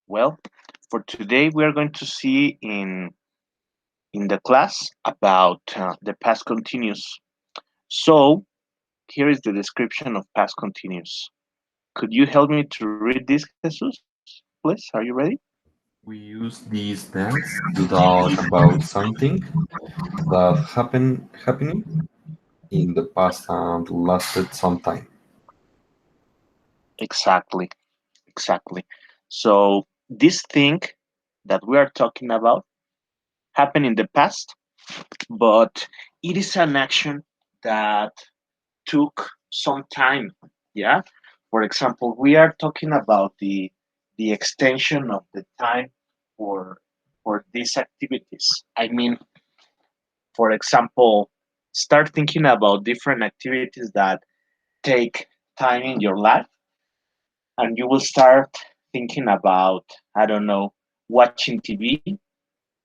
Well, for today we are going to see in the class about the past continuous. So here is the description of past continuous. Could you help me to read this, Jesus? Please, are you ready? We use these tense to talk about something that happening in the past and lasted some time. Exactly, exactly. So this thing that we are talking about happened in the past, but it is an action that took some time. Yeah. For example, we are talking about the extension of the time for for these activities. I mean, for example, start thinking about different activities that take time in your life, and you will start thinking about, I don't know, watching TV.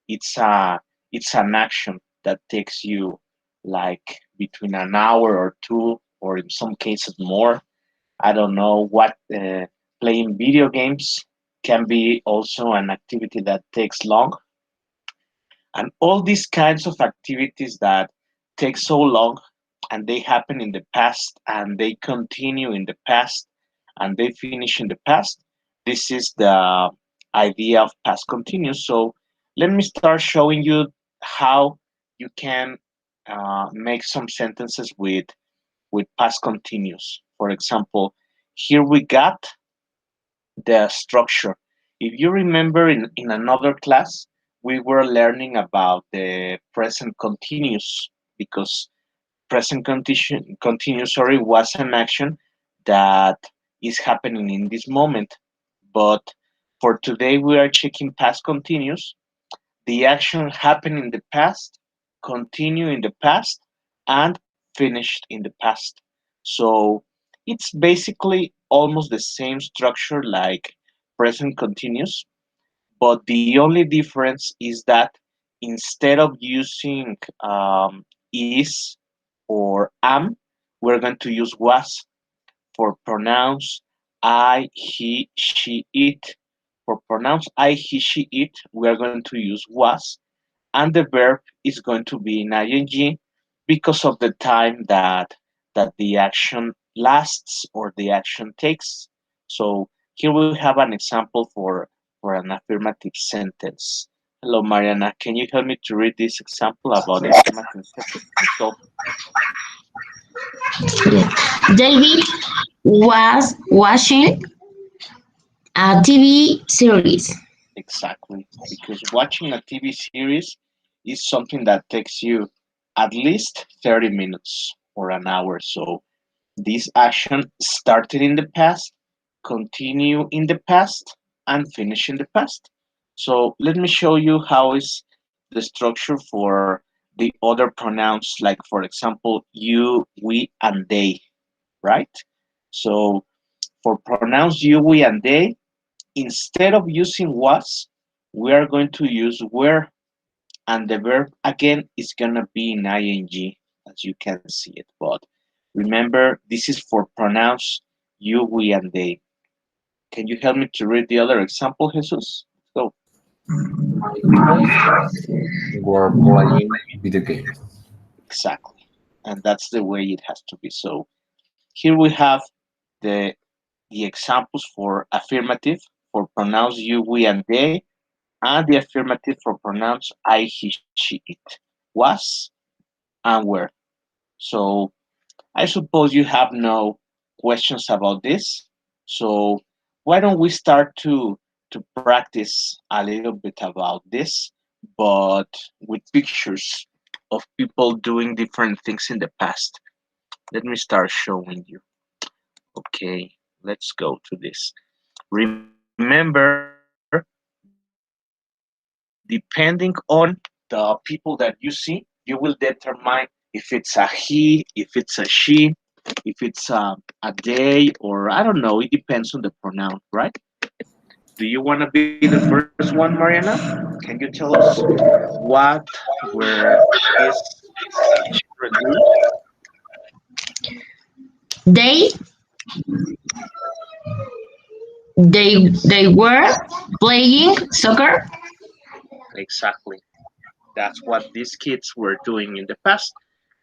It's an action that takes you like between an hour or two, or in some cases more. I don't know what playing video games can be also an activity that takes long, and all these kinds of activities that take so long and they happen in the past and they continue in the past and they finish in the past. This is the idea of past continuous. So let me start showing you how you can make some sentences with past continuous. For example, here we got the structure. If you remember in another class, we were learning about the present continuous because continuous, sorry, was an action that is happening in this moment. But for today, we are checking past continuous. The action happened in the past, continue in the past, and finished in the past. So it's basically almost the same structure like present continuous, but the only difference is that instead of using is or am, we're going to use was. For pronouns I, he, she, it. For pronouns I, he, she, it, we are going to use was, and the verb is going to be in ing because of the time that the action lasts or the action takes. So here we have an example for an affirmative sentence. Hello, Mariana. Can you help me to read this example about the affirmative sentence? So David was watching a TV series. exactly, because watching a TV series is something that takes you at least 30 minutes or an hour. So this action started in the past, continue in the past, and finish in the past. So let me show you how is the structure for the other pronouns, like for example, you, we, and they, right? So for pronouns you, we, and they, instead of using was, we are going to use were, and the verb again is gonna be in ing, as you can see it. But remember, this is for pronouns you, we, and they. Can you help me to read the other example, Jesus? So My cousins were playing video games. exactly, and that's the way it has to be. So here we have the the examples for affirmative for pronouns you, we, and they, and the affirmative for pronouns I, he, she, it. Was and were. So I suppose you have no questions about this. So why don't we start to practice a little bit about this, but with pictures of people doing different things in the past. Let me start showing you. Okay, let's go to this. Remember, depending on the people that you see, you will determine if it's a he, if it's a she, if it's a they, or I don't know. It depends on the pronoun, right? Do you want to be the first one, Mariana? Can you tell us what were these children doing? They They were playing soccer. Exactly. That's what these kids were doing in the past.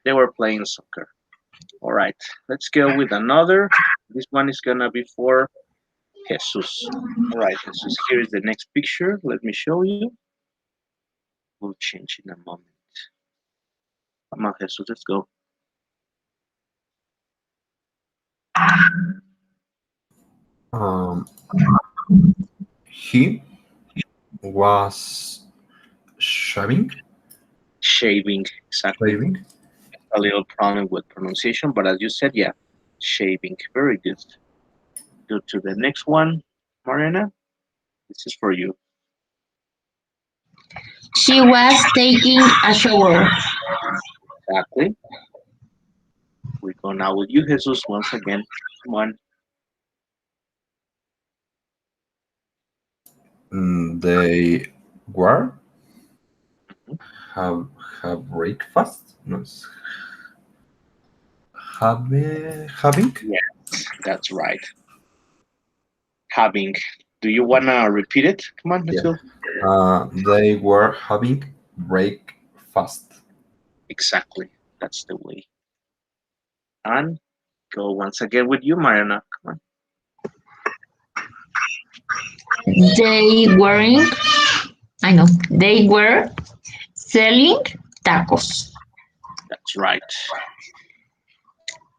They were playing soccer. All right, let's go with another. This one is gonna be for Jesus. All right, Jesus, here is the next picture. Let me show you. We'll change in a moment. Come on, Jesus, let's go. Um, he was shaving, Shaving, exactly. shaving. A little problem with pronunciation, but as you said, yeah, shaving. Very good. Go to the next one, Mariana. This is for you. She was taking a shower. Exactly. We go now with you, Jesus, once again. Come on. They were have have breakfast. No, having. Yes, that's right. Having. Do you wanna repeat it? Come on, Yeah. Jesus. They were having breakfast. Exactly. That's the way. And go once again with you, Mariana. Come on. They weren't. I know. They were selling tacos. That's right.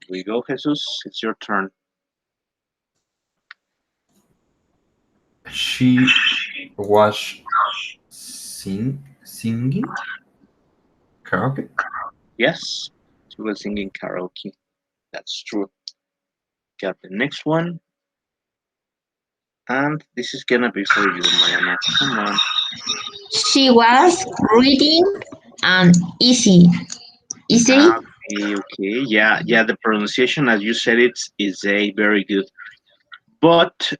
Here we go, Jesus. It's your turn. She was singing karaoke. Yes, she was singing karaoke. That's true. Got the next one. And this is gonna be for you, Mariana. Come on. She was reading and easy. Okay, okay. Yeah, the pronunciation, as you said, is a very good. But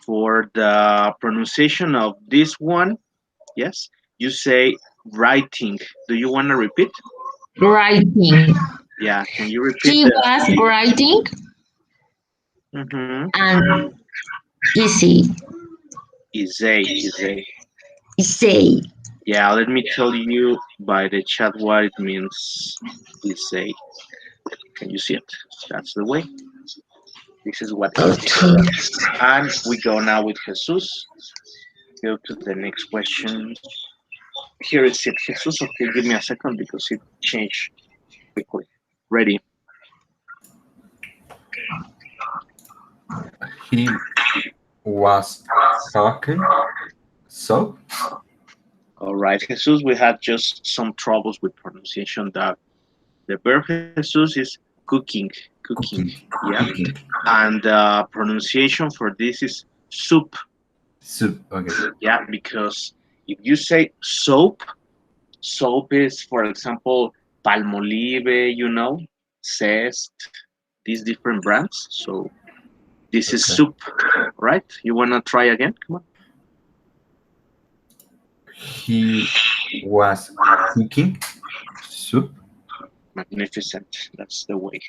for the pronunciation of this one, yes, you say writing. Do you want to repeat? Writing. Yeah, can you repeat She the was writing mm-hmm. and easy. Is a. Easy. Yeah, let me tell you by the chat what it means. Is a. Can you see it? That's the way. This is what is a. Okay. And we go now with Jesus. Go to the next question. Here is it, Jesus. Okay, give me a second because it changed quickly. Ready? He was talking. So All right, Jesus. We had just some troubles with pronunciation. That the verb Jesus is cooking, cooking. cooking, Yeah, cooking and pronunciation for this is soup. soup. Okay. Yeah, because if you say soap, soap is, for example, Palmolive, Zest, these different brands. So this is Okay. soup, right? You wanna try again? Come on. He was cooking soup. Magnificent. That's the way.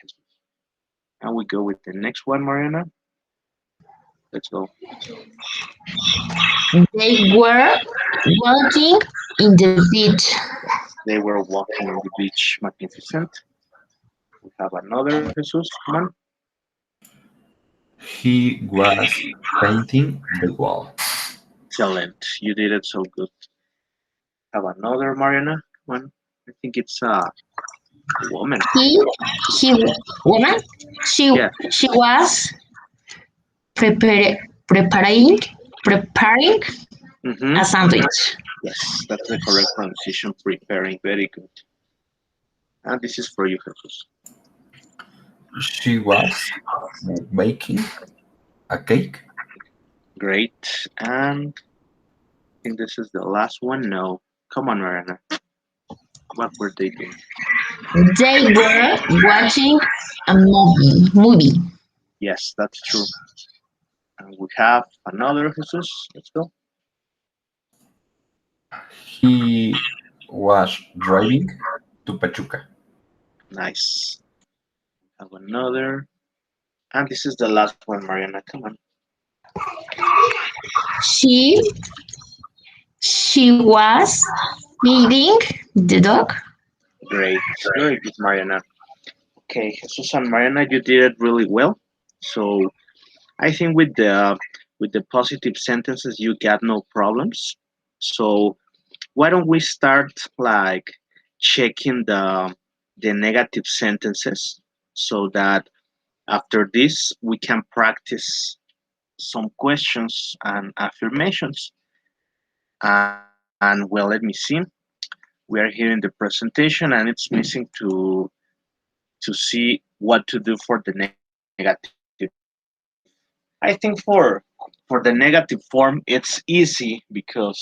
Now we go with the next one, Mariana. Let's go. They were walking in the beach. They were walking on the beach. Magnificent. We have another Jesus. Come on. He was painting the wall. Excellent. You did it so good. Have another, Mariana. Come on. I think it's a woman. He, he, woman, Yeah. she was prepare, preparing, preparing Mm-hmm. a sandwich. Yes, that's the correct pronunciation. Preparing. Very good. And this is for you, Jesus. She was making a cake. Great. And I think this is the last one. No. Come on, Mariana. What were they doing? They were watching a movie. Yes, that's true. And we have another Jesus. Let's go. He was driving to Pachuca. Nice. Have another. And this is the last one, Mariana. Come on. She she was feeding the dog. Great, very good, Mariana. Okay, Jesus and Mariana, you did it really well. So I think with the positive sentences, you got no problems. So why don't we start like checking the negative sentences so that after this we can practice some questions and affirmations. And well, let me see. We are here in the presentation and it's missing to see what to do for the negative. I think for the negative form it's easy because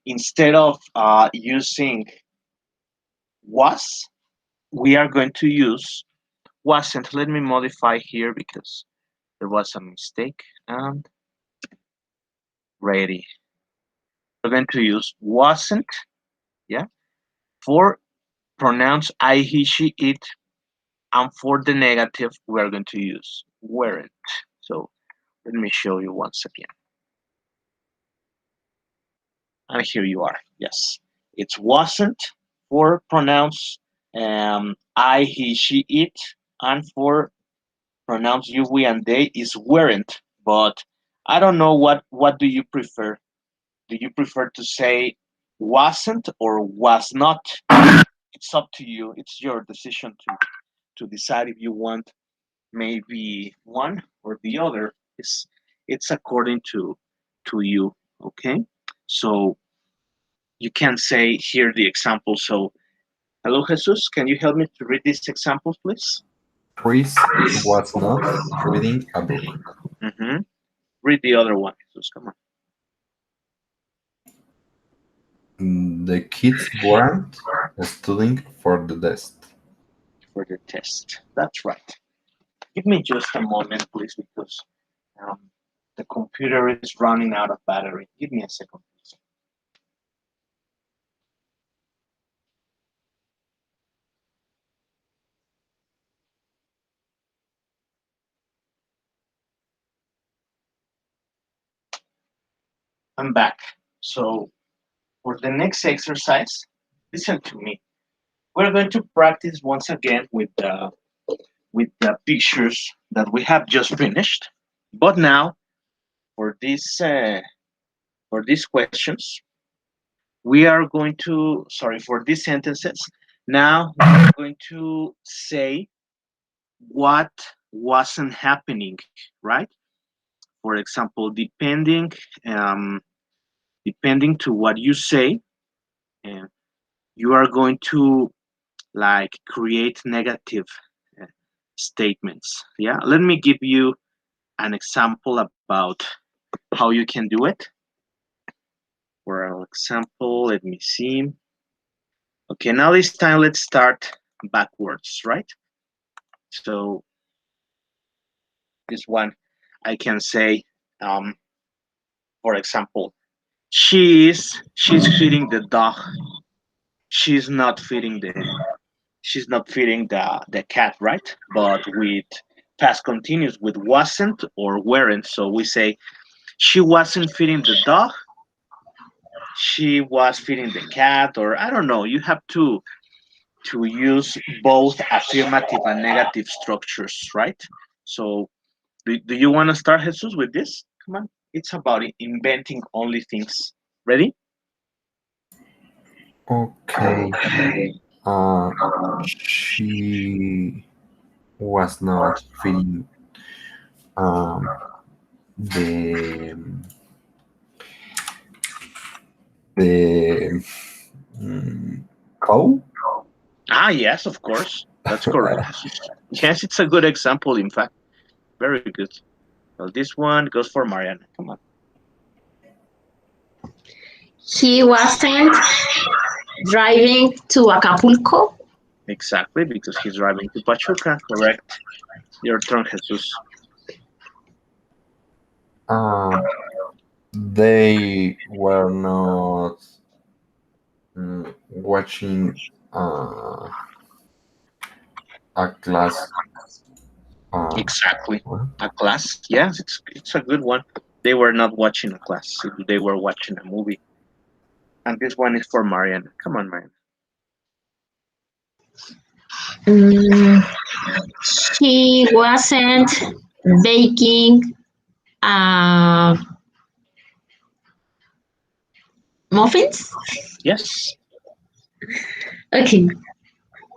instead of using was, we are going to use wasn't. Let me modify here because there was a mistake. And ready. We are going to use wasn't, yeah, for pronouns I, he, she, it, and for the negative, we are going to use weren't. So let me show you once again. And here you are. Yes, it's wasn't for pronouns I, he, she, it, and for pronouns you, we, and they is weren't. But I don't know what do you prefer. Do you prefer to say wasn't or was not? It's up to you. It's your decision to decide if you want maybe one or the other. It's according to you. Okay. So you can say here the example. So hello, Jesus. Can you help me to read these examples, please? Chris was not reading a book. Mm-hmm. Read the other one, Jesus. Come on. The kids weren't studying for the test. For the test. That's right. Give me just a moment, please, because um, the computer is running out of battery. Give me a second, please. I'm back. So for the next exercise, listen to me. We're going to practice once again with the pictures that we have just finished. But now for these questions, we are going to sorry for these sentences. Now we're going to say what wasn't happening, right? For example, um, depending to what you say, uh, you are going to like create negative uh, statements. Yeah, let me give you an example about how you can do it. For example, let me see. Okay, now this time let's start backwards, right? So this one, I can say, um, for example, she's feeding the dog. She's not feeding the cat, right? But with past continuous with wasn't or weren't. So we say she wasn't feeding the dog, she was feeding the cat, or I don't know. You have to use both affirmative and negative structures, right? So do you want to start, Jesus, with this? Come on. It's about inventing only things. Ready? Okay. Uh, she was not feeding um, the the cow. Ah, yes, of course. That's correct, Jesus. Yes, it's a good example, in fact. Very good. Well, this one goes for Mariana. Come on. He wasn't driving to Acapulco. Exactly, because he's driving to Pachuca. Correct. Your turn, Jesus. Uh, they were not watching a class. Uh, Exactly. what? A class. Yes, it's a good one. They were not watching a class; they were watching a movie. And this one is for Mariana. Come on, Mariana. Mm, she wasn't baking uh, muffins. Yes. Okay.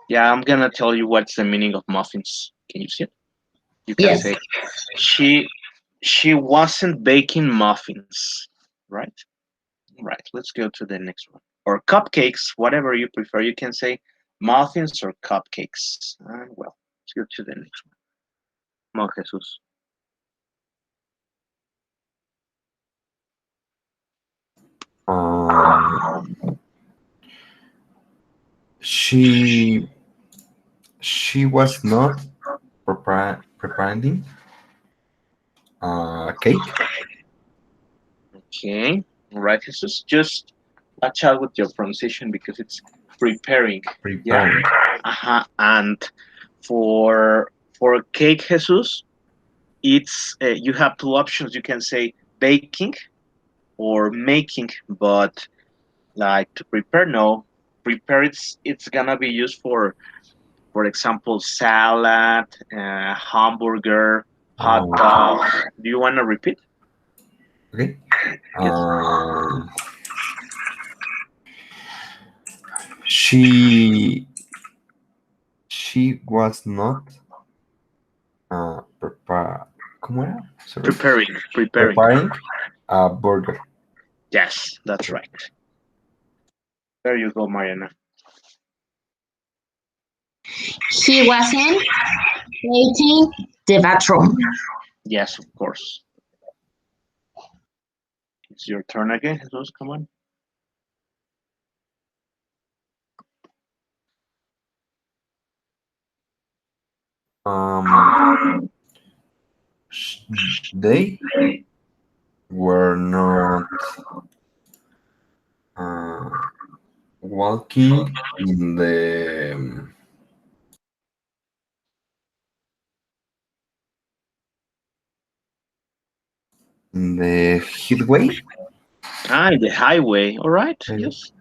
Yeah, I'm gonna tell you what's the meaning of muffins. Can you see it? You can Yes. say she she wasn't baking muffins, right? Right. Let's go to the next one. Or cupcakes, whatever you prefer. You can say muffins or cupcakes. Well, let's go to the next one. Come on, Jesus. Um, she she was not preparing cake. Okay. All right, Jesus. Just watch out with your pronunciation because it's preparing. Yeah. Preparing. Uh-huh. And for cake, Jesus, it's you have two options. You can say baking or making, but like to prepare, no. Prepare, it's gonna be used for example, salad, hamburger, hot Okay. dog. Do you want to repeat? Okay. Yes. Um, she she was not ¿cómo era? Sorry. Preparing. Preparing a burger. Yes, that's right. There you go, Mariana. He wasn't cleaning the bathroom. Yes, of course. It's your turn again, Jesus. Come on. Um, sh- they were not uh, walking in the highway. The highway. All right. Highway. Yes.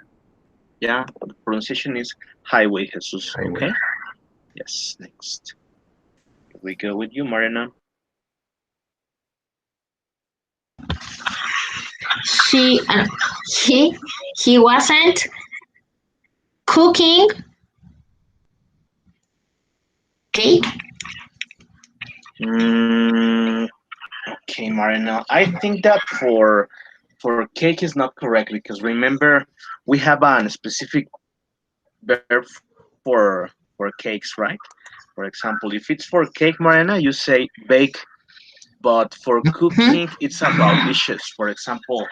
Yeah. The pronunciation is highway, Jesus. Highway. Okay. Yes. Next. Here we go with you, Mariana. She he he wasn't cooking cake. Mm, okay, Mariana. I think that for cake is not correct because remember we have a specific verb for cakes, right? For example, if it's for cake, Mariana, you say bake, but for Hmm? cooking, it's about dishes. For example,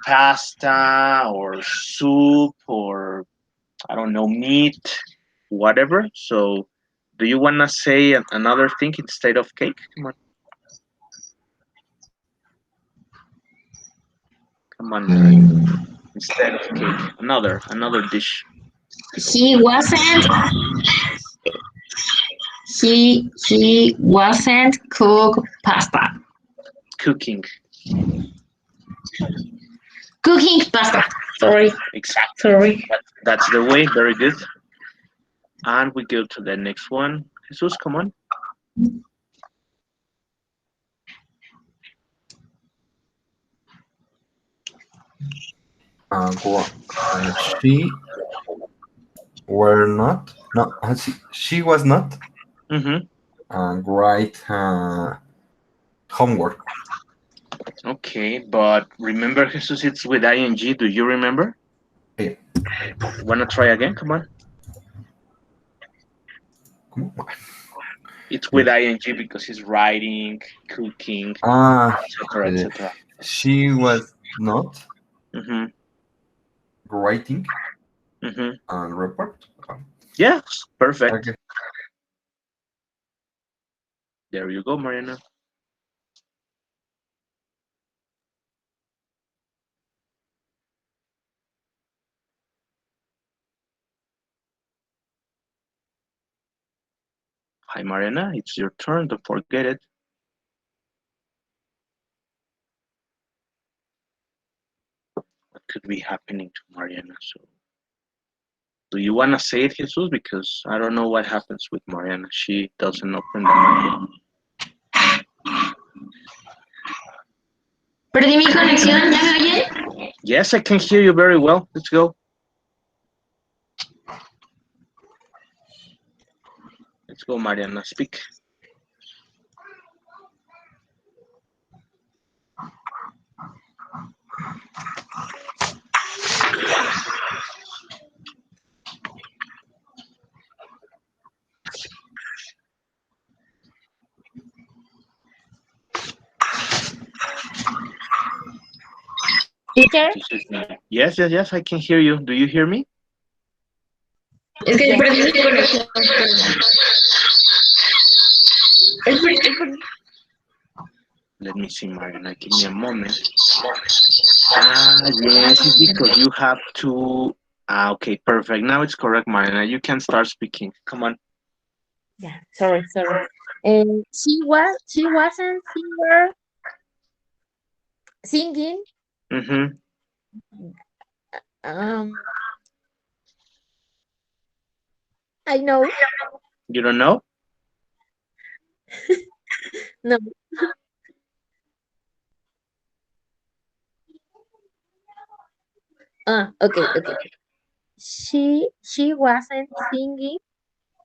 pasta or soup or I don't know meat, whatever. So, do you wanna say another thing instead of cake? Come on, come on, Mariana. Mm, Instead of cake, another dish. he wasn't he wasn't cook pasta. Cooking. Cooking pasta. Sorry. Exactly. Sorry. That's the way. Very good. And we go to the next one. Jesus, come on. She were not. No, she was not Mm-hmm. write homework. Okay, but remember, Jesus, it's with ing. Do you remember? Okay. Wanna try again? Come on. ¿Cómo? It's with ing because he's writing, cooking, Ah, etc., uh, etc. she was not Mm-hmm. writing Mm-hmm. and report. Yes, perfect. Okay. There you go, Mariana. Hi, Mariana. It's your turn. Don't forget it. could be happening to Mariana. So, do you want to say it, Jesus? Because I don't know what happens with Mariana. She doesn't open the mic. Perdí mi conexión, ¿ya me oyen? Yes, I can hear you very well. Let's go. Let's go, Mariana. Speak. Teacher, Yes, yes, yes. I can hear you. Do you hear me? es que perdí mi conexión. Let me see, Mariana. Give me a moment. Yes, it's because you have to. Okay, perfect. Now it's correct, Mariana. You can start speaking. Come on. Yeah, sorry. She wasn't singing. Mm-hmm. Um, I know. You don't know? No. Okay. She wasn't singing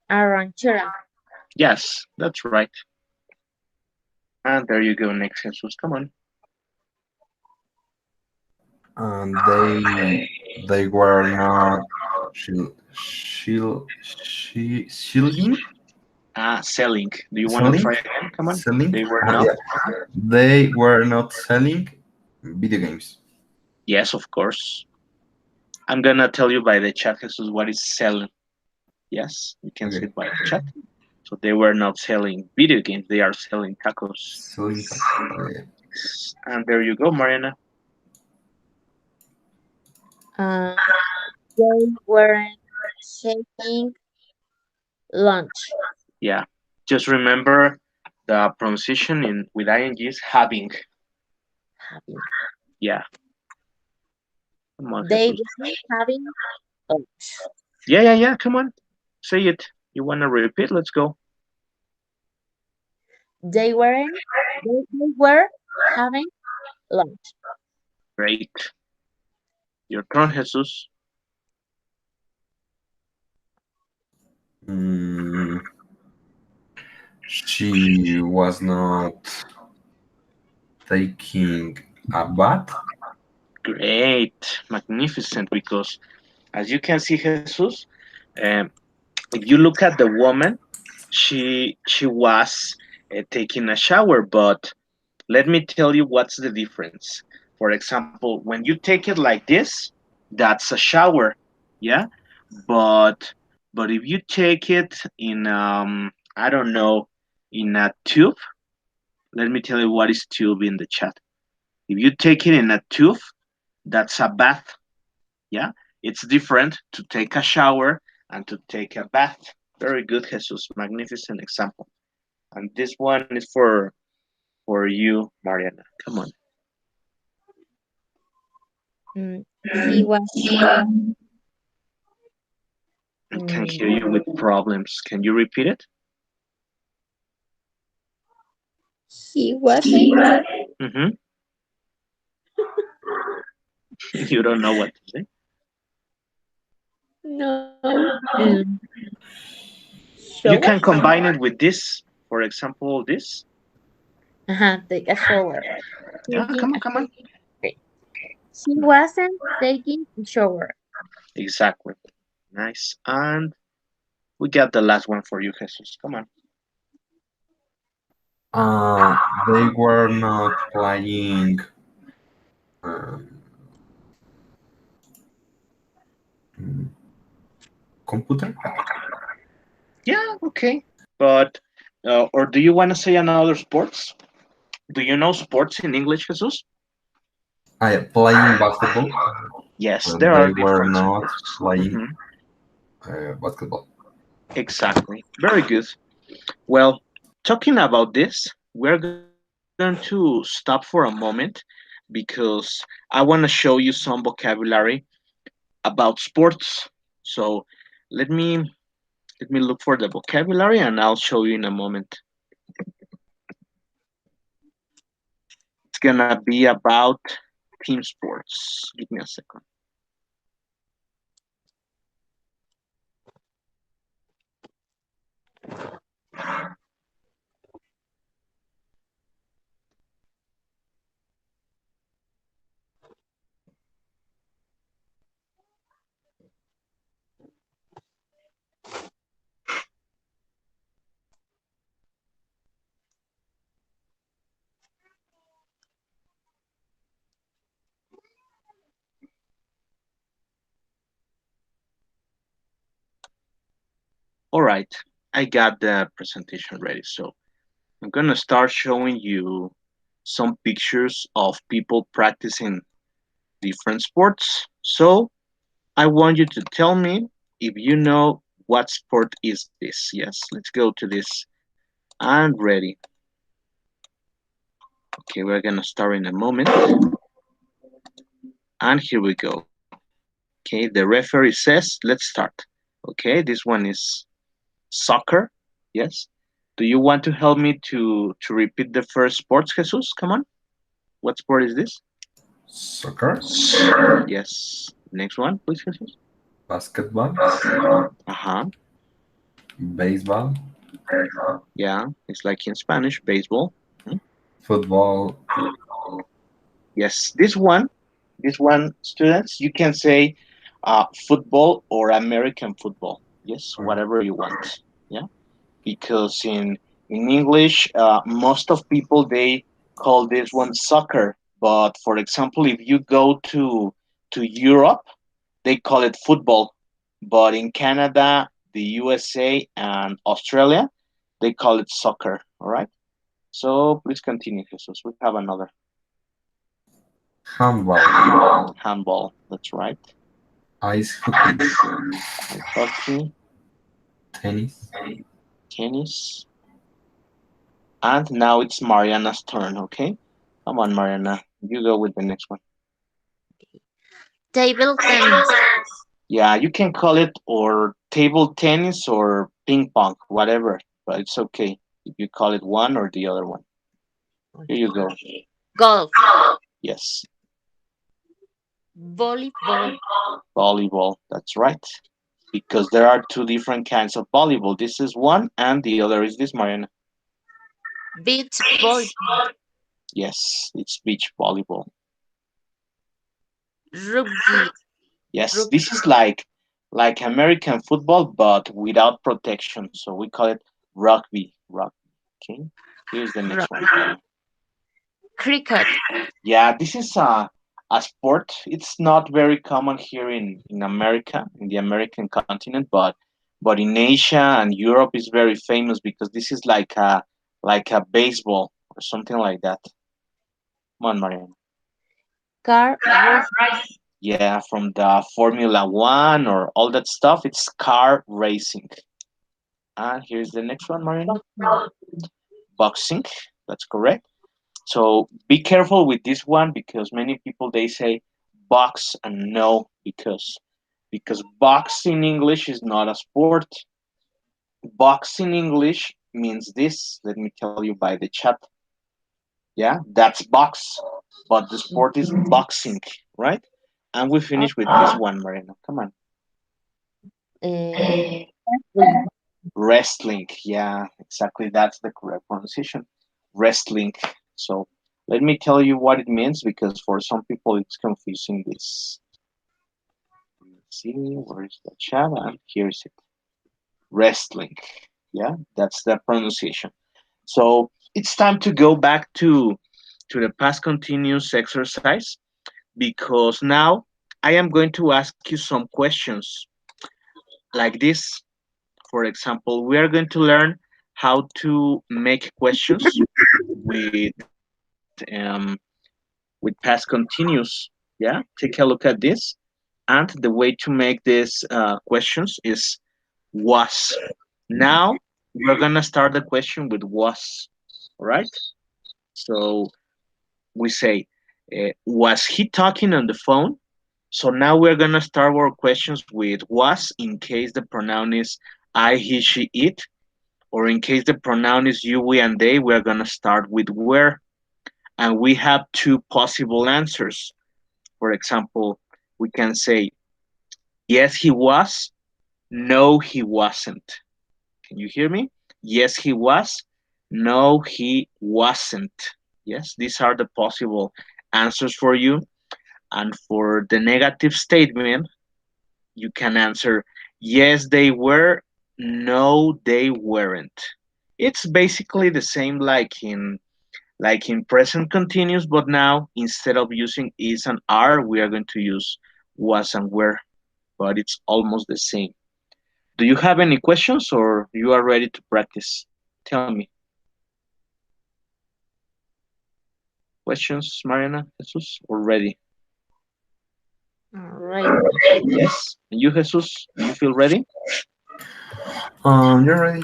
a ranchera. Yes, that's right. And there you go, next Jesus. Come on. And they were not shielding, Selling. Do you want to selling, try again? Come on. selling. They were not. Yeah, they were not selling video games. Yes, of course. I'm gonna tell you by the chat, Jesus, what is selling. Yes, you can see Okay, it by the chat. So they were not selling video games. They are selling tacos. selling. Yeah. And there you go, Mariana. Uh, they weren't shaking lunch. Yeah. Just remember the pronunciation in with ing is having. Having. Yeah. Come on, They Jesus. weren't having lunch. Yeah. Come on. Say it. You wanna repeat? Let's go. They weren't. They were having lunch. Great. Your turn, Jesus. Mm, she was not taking a bath. Great. Magnificent. Because as you can see, Jesus, um, if you look at the woman, she was taking a shower, but let me tell you what's the difference. For example, when you take it like this, that's a shower, yeah. But if you take it in I don't know, in a tube, let me tell you what is tube in the chat. If you take it in a tube, that's a bath, yeah. It's different to take a shower and to take a bath. Very good, Jesus. Magnificent example. And this one is for you, Mariana. Come on. He was. I can mm, hear you with problems. Can you repeat it? he wasn't. Mm-hmm. You don't know what to say. No. You Shower. can combine it with this. For example, this. Take a shower. Yeah, Taking come on, a come on. shower. She wasn't taking a shower. Exactly. Nice. And we got the last one for you, Jesus. Come on. They were not playing um, computer. Yeah, okay. But or do you want to say another sports? Do you know sports in English, Jesus? Playing basketball. Yes, there They are were different not sports. playing Hmm. basketball. Exactly. Very good. Well, talking about this, we're going to stop for a moment because I want to show you some vocabulary about sports. So let me let me look for the vocabulary and I'll show you in a moment. It's gonna be about team sports. Give me a second. All right, I got the presentation ready. So I'm gonna start showing you some pictures of people practicing different sports. So I want you to tell me if you know what sport is this. Yes, let's go to this. I'm ready. Okay, we're gonna start in a moment. And here we go. Okay, the referee says, let's start. Okay, this one is soccer. Yes. Do you want to help me to repeat the first sports, Jesus? Come on. What sport is this? Soccer, Yes. Next one, please, Jesus. basketball, Uh-huh. baseball, Yeah, it's like in Spanish, baseball. Mhm. football, Yes, this one, students, you can say football or American football. Yes, uh, whatever you want. Yeah, because in English, most of people they call this one soccer. But for example, if you go to Europe, they call it football. But in Canada, the USA, and Australia, they call it soccer. All right. So please continue, Jesus. We have another handball, handball. That's right. ice hockey, Ice hockey, tennis, tennis, and now it's Mariana's turn. Okay. Come on, Mariana. You go with the next one. Table tennis. Yeah, you can call it or table tennis or ping pong, whatever, but it's okay if you call it one or the other one. Here you go. Golf. Yes, Volleyball. volleyball. That's right. Because there are two different kinds of volleyball. This is one, and the other is this, Mariana. Beach volleyball. Yes, it's beach volleyball. Rugby. Yes, Rug, this is like American football, but without protection. So we call it rugby. Rugby. Okay. Here's the next rug, one. cricket. Yeah, this is a sport. It's not very common here in America, in the American continent, but in Asia and Europe is very famous because this is like a baseball or something like that. Come on, Mariana. Car race. Yeah, from the Formula One or all that stuff, it's car racing. And here's the next one, Mariana. Boxing. Boxing. That's correct. So be careful with this one because many people they say box and no because box in English is not a sport. Box in English means this. Let me tell you by the chat. Yeah, that's box, but the sport is boxing, right? And we finish with this one, Marina. Come on. Uh, wrestling. Wrestling. Yeah, exactly. That's the correct pronunciation. Wrestling. So let me tell you what it means because for some people it's confusing this. Let's see, where is the chat? And here's it. Wrestling. Yeah, that's the pronunciation. So it's time to go back to the past continuous exercise because now I am going to ask you some questions like this. For example, we are going to learn how to make questions with with past continuous. Yeah, take a look at this. And the way to make these questions is was. Now we're gonna start the question with was. All right. So we say, Was he talking on the phone? So now we're gonna start our questions with was in case the pronoun is I, he, she, it, or in case the pronoun is you, we, and they, we're gonna start with where. And we have two possible answers. For example, we can say, yes, he was, no, he wasn't. Can you hear me? Yes, he was, no, he wasn't. Yes, these are the possible answers for you. And for the negative statement, you can answer yes, they were, no, they weren't. It's basically the same like in present continuous, but now instead of using is and are, we are going to use was and were, but it's almost the same. Do you have any questions or you are ready to practice? Tell me. Questions, Mariana, Jesus, or ready? Right. Yes. And you, Jesus, do you feel ready? You're ready.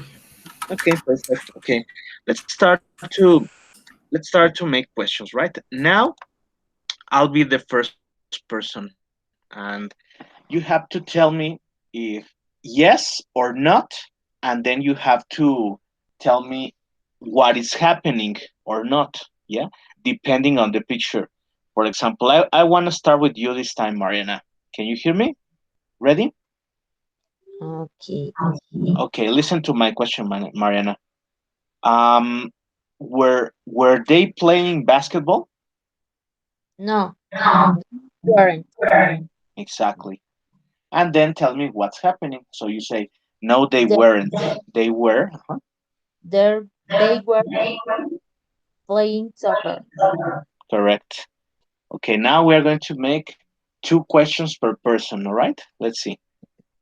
Okay, perfect. Okay. Let's start to let's start to make questions, right? Now I'll be the first person and you have to tell me if yes or not, and then you have to tell me what is happening or not, yeah, depending on the picture. For example, I want to start with you this time, Mariana. Can you hear me? Ready? Okay. Okay, listen to my question, Mariana. Um, were they playing basketball? No, weren't. Exactly. And then tell me what's happening. So you say, no, they They weren't. They were. they were playing soccer. Correct. Okay, now we are going to make two questions per person, all right? Let's see.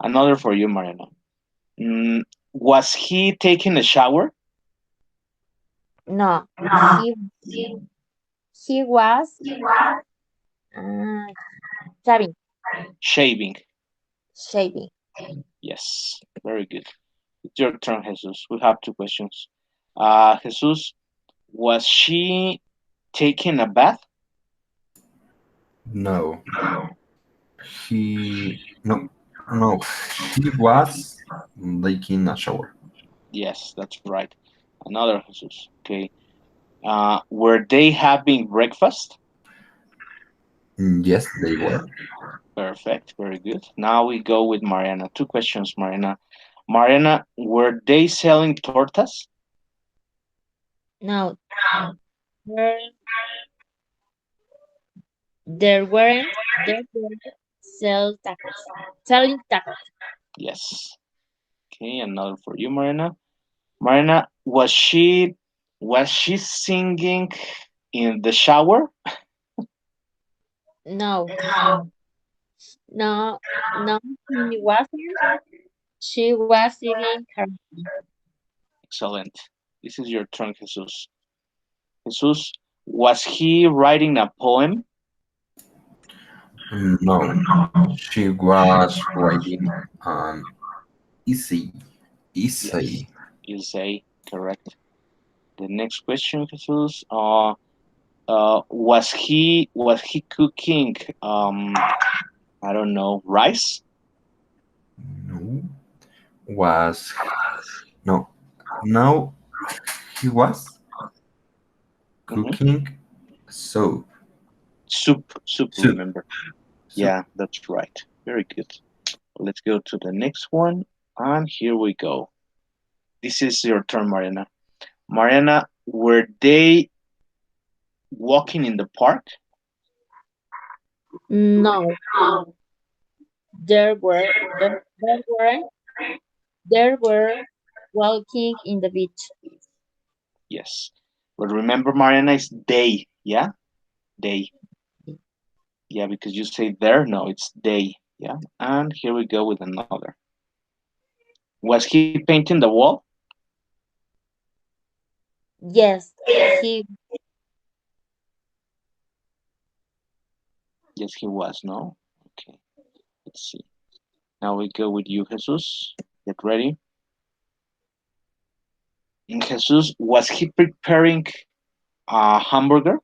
Another for you, Mariana. Mm, was he taking a shower? No, he was uh, shaving. Shaving. Shaving. Yes, very good. It's your turn, Jesus. We have two questions. Jesus, was she taking a bath? No, he no no he was taking a shower. Yes, that's right. Another Jesus. Okay. Were they having breakfast? Yes, they were. Perfect. Very good. Now we go with Mariana. Two questions, Mariana. Mariana, were they selling tortas? No, there, there weren't selling tacos. Yes. Okay, another for you, Mariana. Mariana, was she singing in the shower? No, no, no, he wasn't. She was singing karaoke. Excellent. This is your turn, Jesus. Jesus, was he writing a poem? No, she was writing an essay. Yes. Essay. You say correct. The next question, Jesus. Was he cooking? I don't know, rice. No, was no. Now he was Hmm. cooking soup. Soup. Soup. Remember? Soup. Yeah, that's right. Very good. Let's go to the next one, and here we go. This is your turn, Mariana. Mariana, were they walking in the park? No, there were there weren't. There were walking in the beach. Yes. But remember, Mariana is they. Yeah, they. Yeah, because you say there. No, it's they. Yeah. And here we go with another. Was he painting the wall? Yes, he. Yes, he was. No. Okay. Let's see. Now we go with you, Jesus. Get ready. And Jesus, was he preparing a hamburger?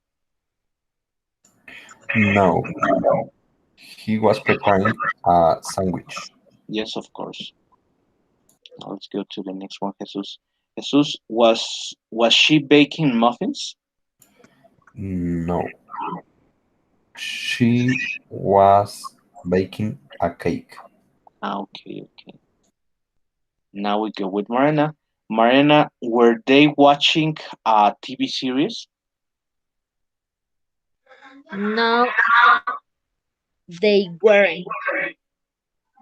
No, he was preparing a sandwich. Yes, of course. Now let's go to the next one, Jesus. Jesus, was she baking muffins? No, she was baking a cake. Okay, okay. Now we go with Marina. Marina, were they watching a TV series? No, they weren't.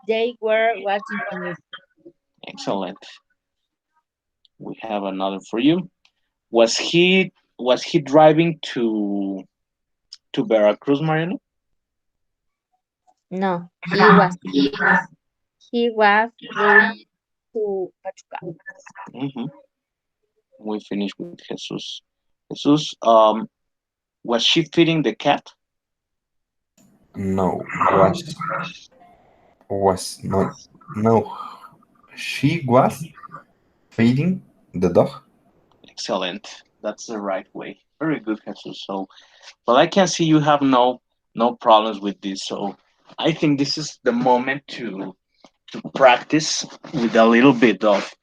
They were watching a movie. Excellent. We have another for you. Was he driving to Veracruz, Marina? No, he was. He was going to Pachuca. Hmm. We finished with Jesus. Jesus, was she feeding the cat? No, was no, no, she was feeding the dog. Excellent. That's the right way. Very good, Jesus. So, well, I can see you have no problems with this. So, I think this is the moment to practice with a little bit of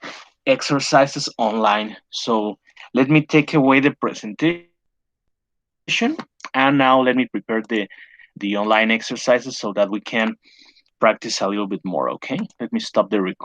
exercises online. So, let me take away the presentation, and now let me prepare the online exercises so that we can practice a little bit more. Okay, let me stop the recording.